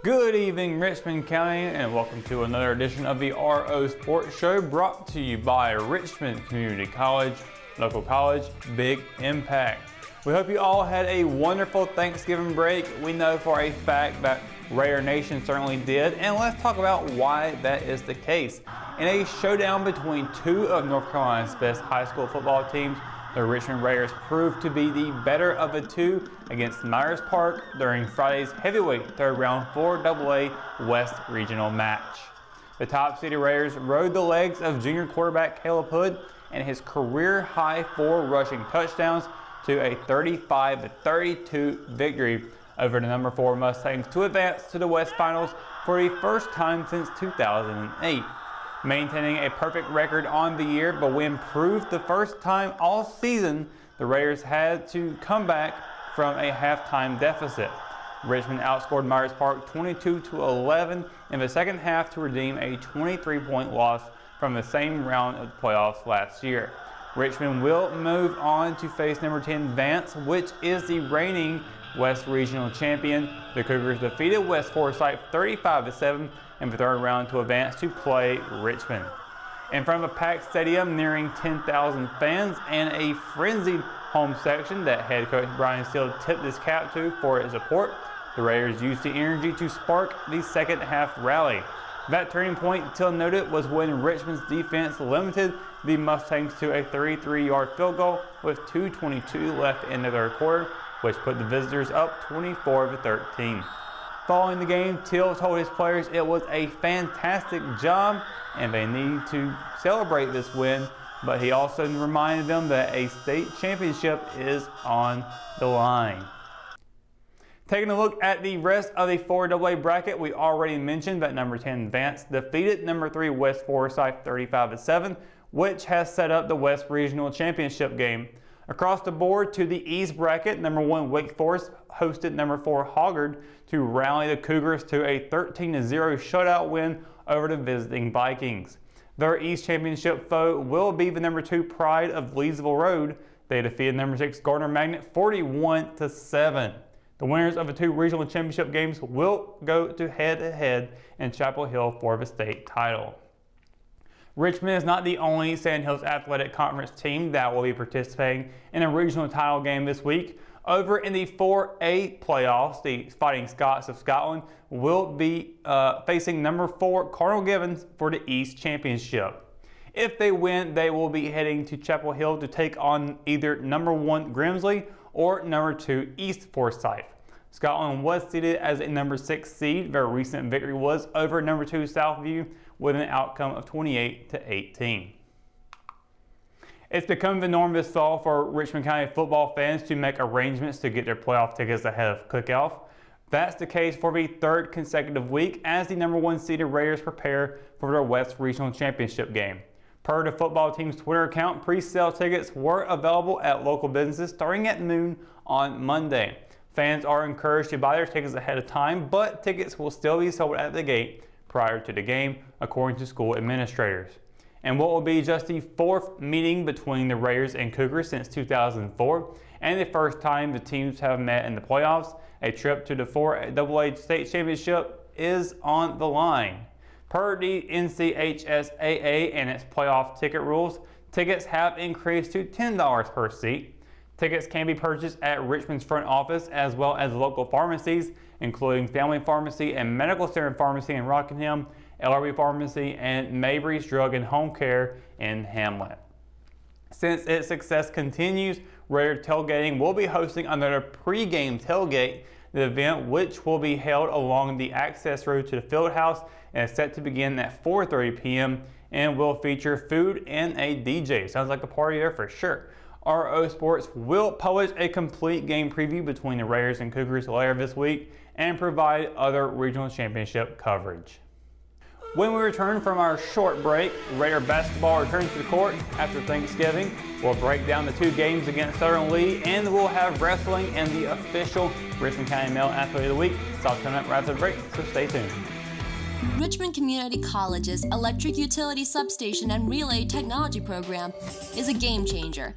Good evening, Richmond County, and welcome to another edition of the RO Sports Show brought to you by Richmond Community College, local college, big impact. We hope you all had a wonderful Thanksgiving break. We know for a fact that Raider Nation certainly did, and let's talk about why that is the case. In a showdown between two of North Carolina's best high school football teams, the Richmond Raiders proved to be the better of the two against Myers Park during Friday's heavyweight third round 4AA West Regional match. The top-seeded Raiders rode the legs of junior quarterback Caleb Hood and his career-high 4 rushing touchdowns to a 35-32 victory over the number 4 Mustangs to advance to the West Finals for the first time since 2008. Maintaining a perfect record on the year, but when proved the first time all season, the Raiders had to come back from a halftime deficit. Richmond outscored Myers Park 22-11 in the second half to redeem a 23-point loss from the same round of the playoffs last year. Richmond will move on to face number 10 Vance, which is the reigning West Regional champion. The Cougars defeated West Forsyth 35-7 in the third round to advance to play Richmond. In front of a packed stadium nearing 10,000 fans and a frenzied home section that head coach Brian Steele tipped his cap to for his support, the Raiders used the energy to spark the second half rally. That turning point, Steele noted, was when Richmond's defense limited the Mustangs to a 33-yard field goal with 2:22 left in the third quarter, which put the visitors up 24-13. Following the game, Till told his players it was a fantastic job and they need to celebrate this win, but he also reminded them that a state championship is on the line. Taking a look at the rest of the 4AA bracket, we already mentioned that number 10 Vance defeated number 3 West Forsyth 35-7, which has set up the West Regional Championship game. Across the board to the East bracket, number 1 Wake Forest hosted number 4 Hoggard to rally the Cougars to a 13-0 shutout win over the visiting Vikings. Their East Championship foe will be the number 2 Pride of Leesville Road. They defeated number 6 Gardner Magnet 41-7. The winners of the 2 regional championship games will go to head-to-head in Chapel Hill for the state title. Richmond is not the only Sand Hills Athletic Conference team that will be participating in a regional title game this week. Over in the 4A playoffs, the Fighting Scots of Scotland will be facing number 4 Cardinal Gibbons for the East Championship. If they win, they will be heading to Chapel Hill to take on either number 1 Grimsley or number 2 East Forsyth. Scotland was seeded as a number 6 seed. Their recent victory was over number 2 Southview with an outcome of 28-18. It's become the norm this fall for Richmond County football fans to make arrangements to get their playoff tickets ahead of kickoff. That's the case for the 3rd consecutive week as the number 1 seeded Raiders prepare for their West Regional Championship game. Per the football team's Twitter account, pre-sale tickets were available at local businesses starting at noon on Monday. Fans are encouraged to buy their tickets ahead of time, but tickets will still be sold at the gate prior to the game, according to school administrators. And what will be just the 4th meeting between the Raiders and Cougars since 2004, and the first time the teams have met in the playoffs, a trip to the 4AA state championship is on the line. Per the NCHSAA and its playoff ticket rules, tickets have increased to $10 per seat. Tickets can be purchased at Richmond's front office as well as local pharmacies, including Family Pharmacy and Medical Center Pharmacy in Rockingham, LRB Pharmacy, and Mabry's Drug and Home Care in Hamlet. Since its success continues, Raider Tailgating will be hosting another pre-game tailgate. The event, which will be held along the access road to the field house, is set to begin at 4:30 p.m. and will feature food and a DJ. Sounds like a party there for sure. RO Sports will publish a complete game preview between the Raiders and Cougars later this week and provide other regional championship coverage. When we return from our short break, Raider basketball returns to the court after Thanksgiving. We'll break down the 2 games against Southern Lee, and we'll have wrestling and the official Richmond County Male Athlete of the Week. It's all coming up right after the break, so stay tuned. Richmond Community College's Electric Utility Substation and Relay Technology program is a game changer.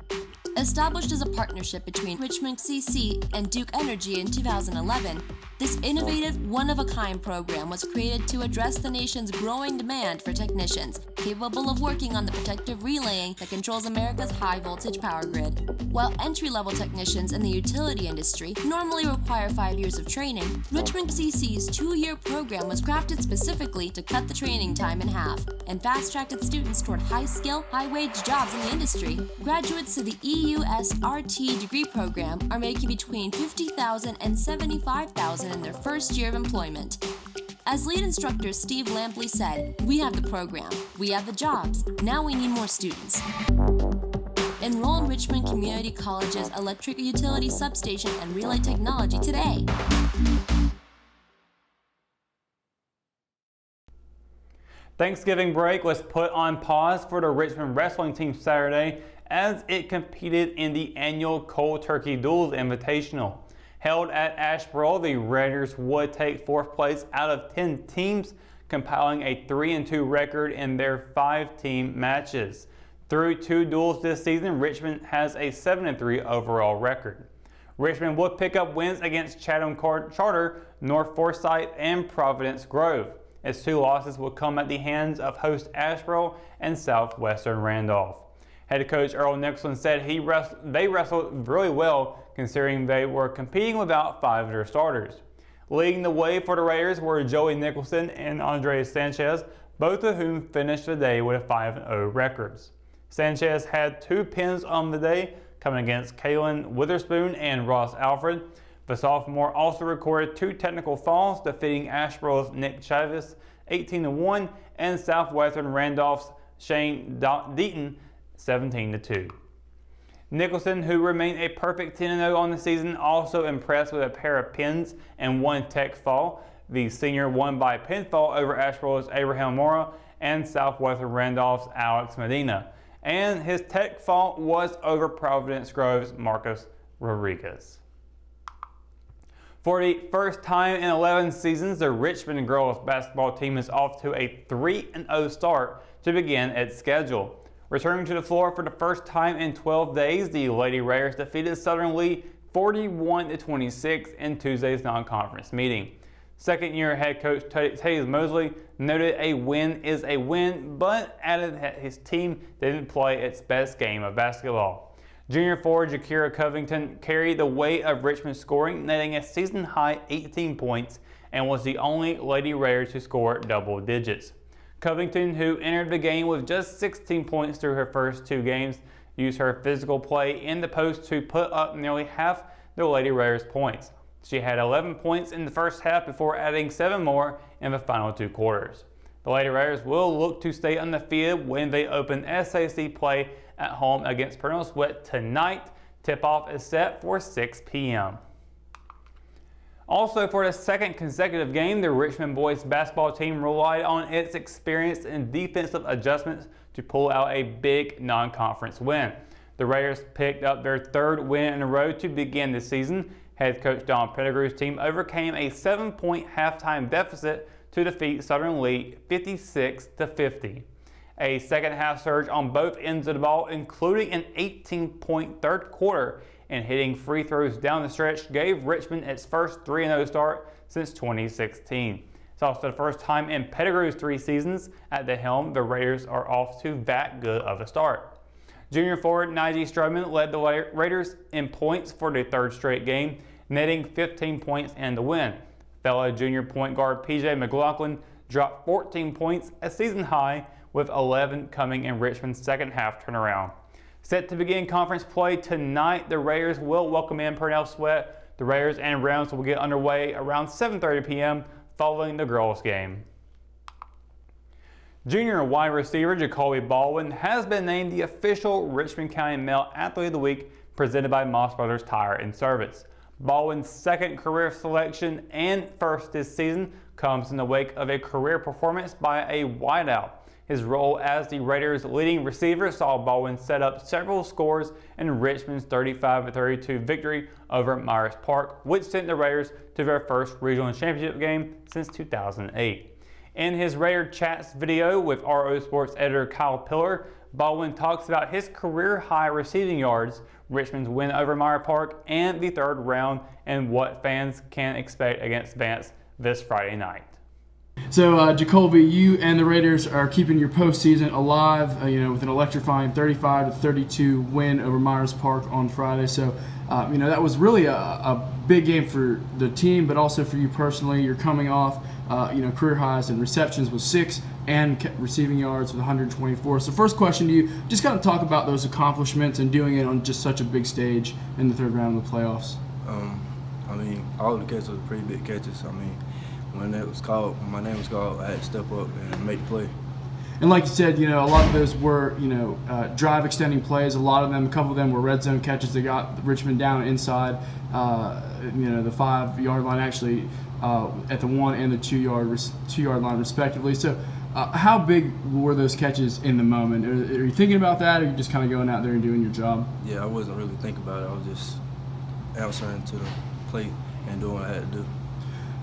Established as a partnership between Richmond CC and Duke Energy in 2011, this innovative, one-of-a-kind program was created to address the nation's growing demand for technicians capable of working on the protective relaying that controls America's high-voltage power grid. While entry-level technicians in the utility industry normally require 5 years of training, Richmond CC's 2-year program was crafted specifically to cut the training time in half and fast-tracked its students toward high-skill, high-wage jobs in the industry. Graduates of the EUSRT degree program are making between $50,000 and $75,000 in their first year of employment. As lead instructor Steve Lampley said, "We have the program, we have the jobs, now we need more students." Enroll in Richmond Community College's electric utility substation and relay technology today. Thanksgiving break was put on pause for the Richmond wrestling team Saturday as it competed in the annual Cold Turkey Duels Invitational. Held at Asheboro, the Raiders would take 4th place out of 10 teams, compiling a 3-2 record in their 5-team matches. Through 2 duels this season, Richmond has a 7-3 overall record. Richmond would pick up wins against Chatham Charter, North Forsyth, and Providence Grove. Its 2 losses would come at the hands of host Asheboro and Southwestern Randolph. Head coach Earl Nicholson said they wrestled really well considering they were competing without 5 of their starters. Leading the way for the Raiders were Joey Nicholson and Andres Sanchez, both of whom finished the day with 5-0 records. Sanchez had 2 pins on the day, coming against Kalen Witherspoon and Ross Alfred. The sophomore also recorded 2 technical falls, defeating Asheboro's Nick Chavis 18-1 and Southwestern Randolph's Shane Deaton 17-2. Nicholson, who remained a perfect 10-0 on the season, also impressed with a pair of pins and 1 tech fall. The senior won by pinfall over Asheboro's Abraham Mora and Southwestern Randolph's Alex Medina, and his tech fall was over Providence Grove's Marcus Rodriguez. For the first time in 11 seasons, the Richmond girls basketball team is off to a 3-0 start to begin its schedule. Returning to the floor for the first time in 12 days, the Lady Raiders defeated Southern Lee 41-26 in Tuesday's non-conference meeting. Second-year head coach Taze Mosley noted a win is a win, but added that his team didn't play its best game of basketball. Junior forward Jakira Covington carried the weight of Richmond's scoring, netting a season-high 18 points, and was the only Lady Raider to score double digits. Covington, who entered the game with just 16 points through her first 2 games, used her physical play in the post to put up nearly half the Lady Raiders' points. She had 11 points in the first half before adding 7 more in the final 2 quarters. The Lady Raiders will look to stay undefeated when they open SAC play at home against Pernell Sweat tonight. Tip-off is set for 6 p.m. Also, for the second consecutive game, the Richmond boys basketball team relied on its experience and defensive adjustments to pull out a big non-conference win. The Raiders picked up their 3rd win in a row to begin the season. Head coach Don Pettigrew's team overcame a 7-point halftime deficit to defeat Southern Lee 56-50. A second-half surge on both ends of the ball, including an 18-point third quarter, and hitting free throws down the stretch gave Richmond its first 3-0 start since 2016. It's also the first time in Pettigrew's 3 seasons at the helm the Raiders are off to that good of a start. Junior forward Nige Stroman led the Raiders in points for the 3rd straight game, netting 15 points in the win. Fellow junior point guard PJ McLaughlin dropped 14 points, a season high, with 11 coming in Richmond's second half turnaround. Set to begin conference play tonight, the Raiders will welcome in Pernell Sweat. The Raiders and Rams will get underway around 7:30 p.m. following the girls' game. Junior wide receiver Jacoby Baldwin has been named the official Richmond County Male Athlete of the Week presented by Moss Brothers Tire and Service. Baldwin's 2nd career selection and 1st this season comes in the wake of a career performance by a wideout. His role as the Raiders' leading receiver saw Baldwin set up several scores in Richmond's 35-32 victory over Myers Park, which sent the Raiders to their first regional championship game since 2008. In his Raider Chats video with RO Sports editor Kyle Pillar, Baldwin talks about his career-high receiving yards, Richmond's win over Meyer Park and the third round, and what fans can expect against Vance this Friday night. So, Jacoby, you and the Raiders are keeping your postseason alive, with an electrifying 35-32 win over Myers Park on Friday. So, that was really a big game for the team, but also for you personally. You're coming off, career highs in receptions with 6 and receiving yards with 124. So, first question to you, just kind of talk about those accomplishments and doing it on just such a big stage in the third round of the playoffs. All of the catches were pretty big catches. When my name was called, I had to step up and make the play. And like you said, a lot of those were, drive extending plays. A couple of them were red zone catches that got Richmond down inside, the 5-yard line, actually at the 1 and the 2-yard line respectively. So how big were those catches in the moment? Are you thinking about that, or are you just kind of going out there and doing your job? Yeah, I wasn't really thinking about it. I was just answering to the plate and doing what I had to do.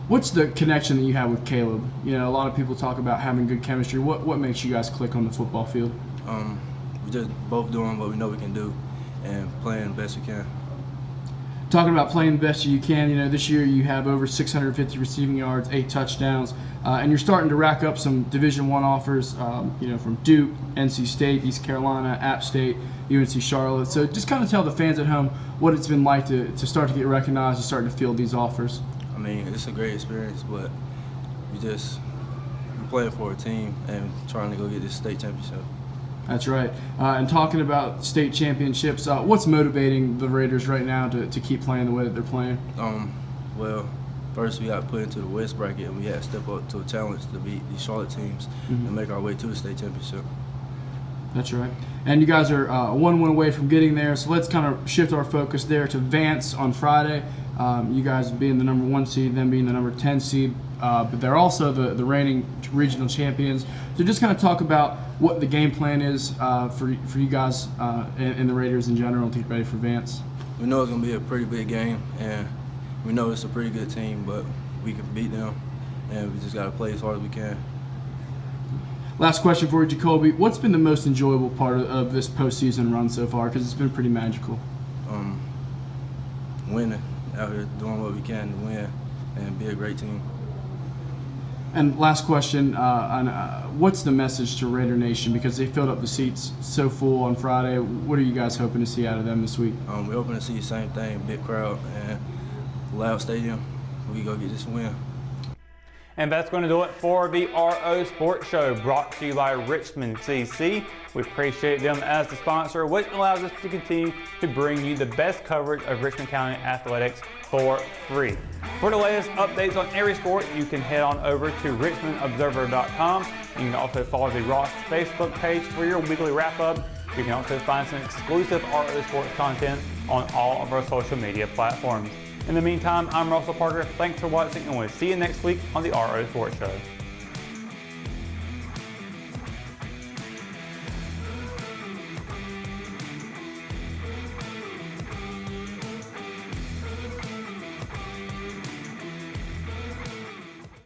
What's the connection that you have with Caleb? A lot of people talk about having good chemistry. What makes you guys click on the football field? We're just both doing what we know we can do and playing the best we can. Talking about playing the best you can, this year you have over 650 receiving yards, 8 touchdowns, and you're starting to rack up some Division I offers, from Duke, NC State, East Carolina, App State, UNC Charlotte. So just kind of tell the fans at home what it's been like to start to get recognized and start to field these offers. It's a great experience, but we're playing for a team and trying to go get this state championship. That's right. And talking about state championships, what's motivating the Raiders right now to keep playing the way that they're playing? Well, first we got put into the West bracket, and we had to step up to a challenge to beat these Charlotte teams and make our way to the state championship. That's right. And you guys are one win away from getting there, so let's kind of shift our focus there to Vance on Friday. You guys being the number 1 seed, them being the number 10 seed, but they're also the reigning regional champions. So just kind of talk about what the game plan is for you guys and the Raiders in general to get ready for Vance. We know it's going to be a pretty big game, and we know it's a pretty good team, but we can beat them, and we just got to play as hard as we can. Last question for you, Jacoby. What's been the most enjoyable part of this postseason run so far? Because it's been pretty magical. Winning, out here doing what we can to win and be a great team. And last question, what's the message to Raider Nation? Because they filled up the seats so full on Friday. What are you guys hoping to see out of them this week? We're hoping to see the same thing, big crowd and loud stadium. We go get this win. And that's going to do it for the RO Sports Show, brought to you by Richmond CC. We appreciate them as the sponsor, which allows us to continue to bring you the best coverage of Richmond County athletics for free. For the latest updates on every sport, you can head on over to richmondobserver.com. You can also follow the Ross Facebook page for your weekly wrap-up. You can also find some exclusive RO Sports content on all of our social media platforms. In the meantime, I'm Russell Parker. Thanks for watching, and we'll see you next week on the RO Sports Show.